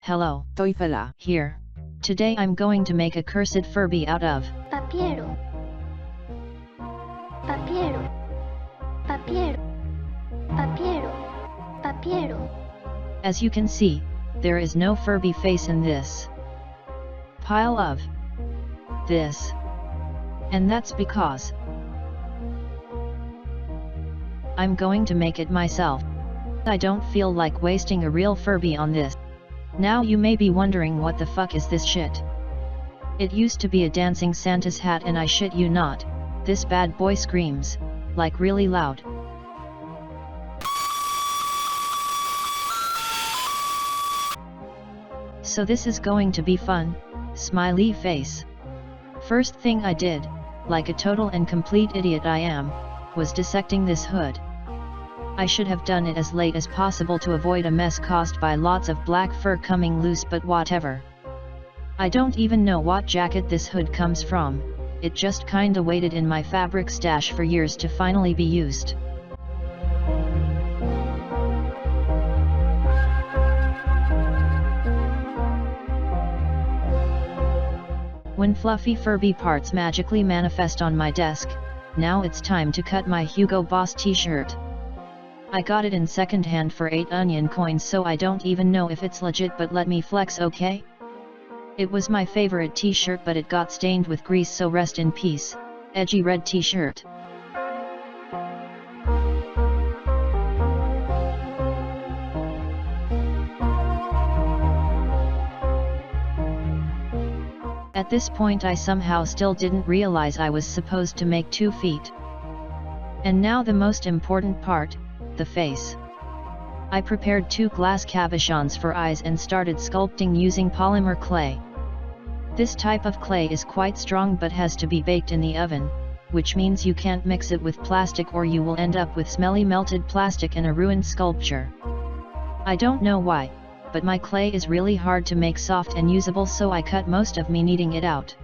Hello. Teufela. Here. Today I'm going to make a cursed Furby out of Papiero. Papiero. Papiero. Papiero. Papiero. As you can see, there is no Furby face in this pile of this. And that's because I'm going to make it myself. I don't feel like wasting a real Furby on this. Now you may be wondering, what the fuck is this shit? It used to be a dancing Santa's hat, and I shit you not, this bad boy screams, like really loud. So this is going to be fun, smiley face. First thing I did, like a total and complete idiot I am, was dissecting this hood. I should have done it as late as possible to avoid a mess caused by lots of black fur coming loose, but whatever. I don't even know what jacket this hood comes from, it just kinda waited in my fabric stash for years to finally be used. When fluffy Furby parts magically manifest on my desk, now it's time to cut my Hugo Boss t-shirt. I got it in secondhand for 8 onion coins, so I don't even know if it's legit, but let me flex, okay? It was my favorite t-shirt, but it got stained with grease, so rest in peace, edgy red t-shirt. At this point I somehow still didn't realize I was supposed to make 2 feet. And now the most important part, the face. I prepared 2 glass cabochons for eyes and started sculpting using polymer clay. This type of clay is quite strong but has to be baked in the oven, which means you can't mix it with plastic or you will end up with smelly melted plastic and a ruined sculpture. I don't know why, but my clay is really hard to make soft and usable, so I cut most of me kneading it out.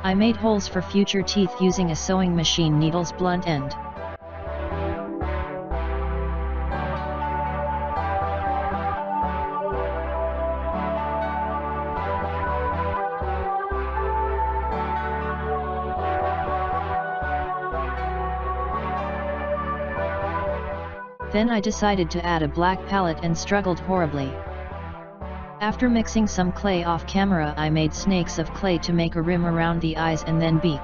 I made holes for future teeth using a sewing machine needle's blunt end. Then I decided to add a black palette and struggled horribly. After mixing some clay off camera, I made snakes of clay to make a rim around the eyes and then beak.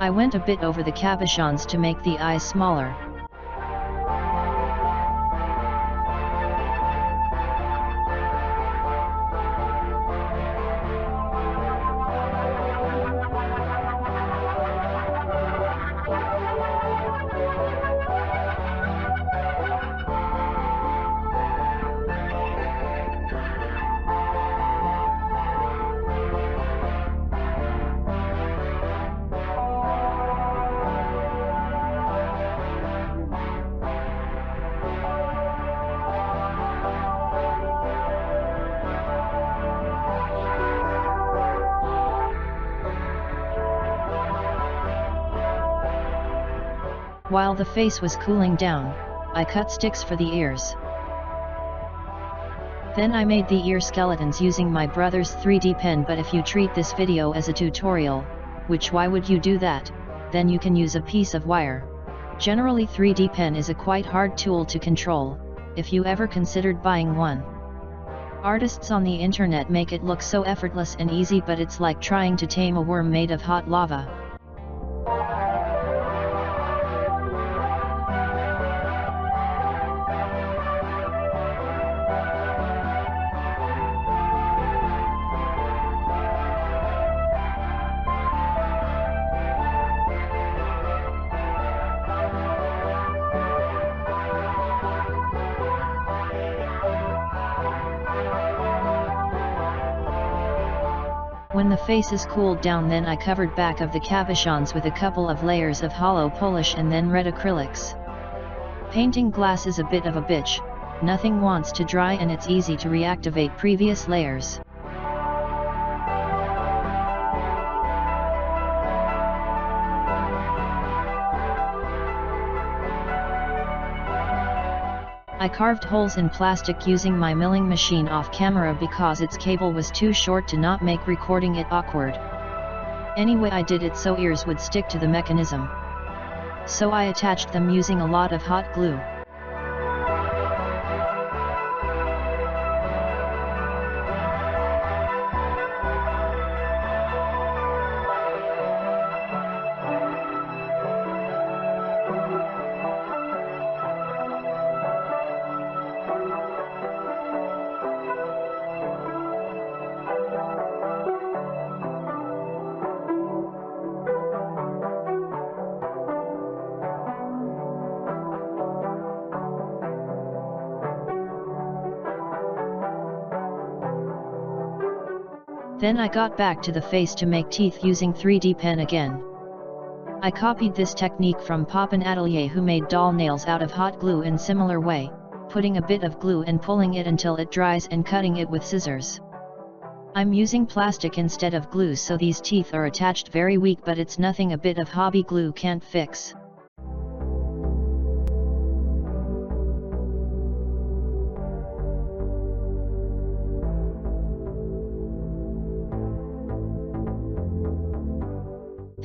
I went a bit over the cabochons to make the eyes smaller. While the face was cooling down, I cut sticks for the ears. Then I made the ear skeletons using my brother's 3D pen, but if you treat this video as a tutorial, which why would you do that, then you can use a piece of wire. Generally 3D pen is a quite hard tool to control, if you ever considered buying one. Artists on the internet make it look so effortless and easy, but it's like trying to tame a worm made of hot lava. When the face is cooled down, then I covered back of the cabochons with a couple of layers of hollow polish and then red acrylics. Painting glass is a bit of a bitch, nothing wants to dry and it's easy to reactivate previous layers. I carved holes in plastic using my milling machine off camera because its cable was too short to not make recording it awkward. Anyway, I did it so ears would stick to the mechanism. So I attached them using a lot of hot glue. Then I got back to the face to make teeth using 3D pen again. I copied this technique from Papin Atelier, who made doll nails out of hot glue in similar way, putting a bit of glue and pulling it until it dries and cutting it with scissors. I'm using plastic instead of glue, so these teeth are attached very weak, but it's nothing a bit of hobby glue can't fix.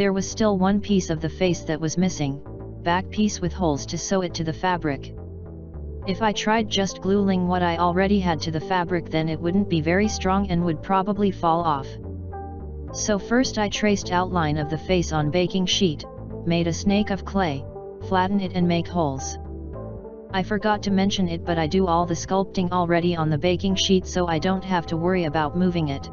There was still one piece of the face that was missing, back piece with holes to sew it to the fabric. If I tried just gluing what I already had to the fabric, then it wouldn't be very strong and would probably fall off. So first I traced outline of the face on baking sheet, made a snake of clay, flatten it and make holes. I forgot to mention it, but I do all the sculpting already on the baking sheet, so I don't have to worry about moving it.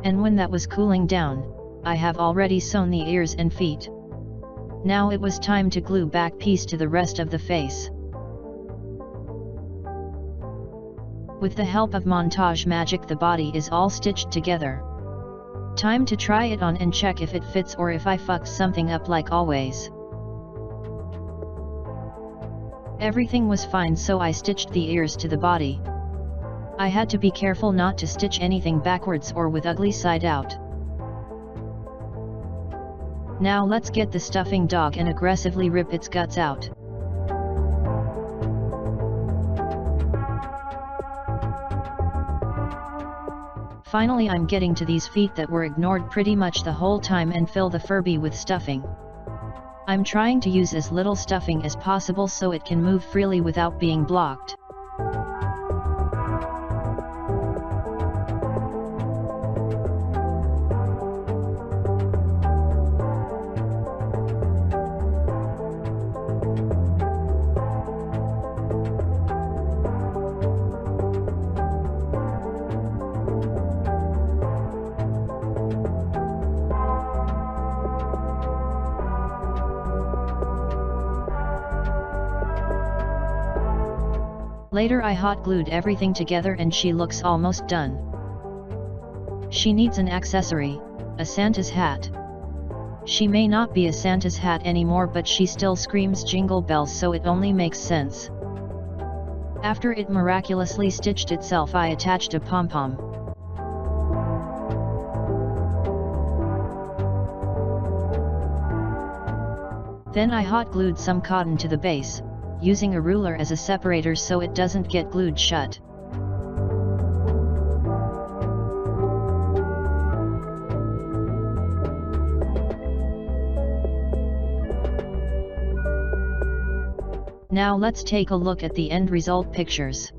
And when that was cooling down, I have already sewn the ears and feet. Now it was time to glue back piece to the rest of the face. With the help of montage magic, the body is all stitched together. Time to try it on and check if it fits or if I fucked something up like always. Everything was fine, so I stitched the ears to the body. I had to be careful not to stitch anything backwards or with ugly side out. Now let's get the stuffing dog and aggressively rip its guts out. Finally I'm getting to these feet that were ignored pretty much the whole time and fill the Furby with stuffing. I'm trying to use as little stuffing as possible so it can move freely without being blocked. Later I hot glued everything together and she looks almost done. She needs an accessory, a Santa's hat. She may not be a Santa's hat anymore, but she still screams jingle bells, so it only makes sense. After it miraculously stitched itself, I attached a pom-pom. Then I hot glued some cotton to the base, using a ruler as a separator so it doesn't get glued shut. Now let's take a look at the end result pictures.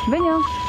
Benia!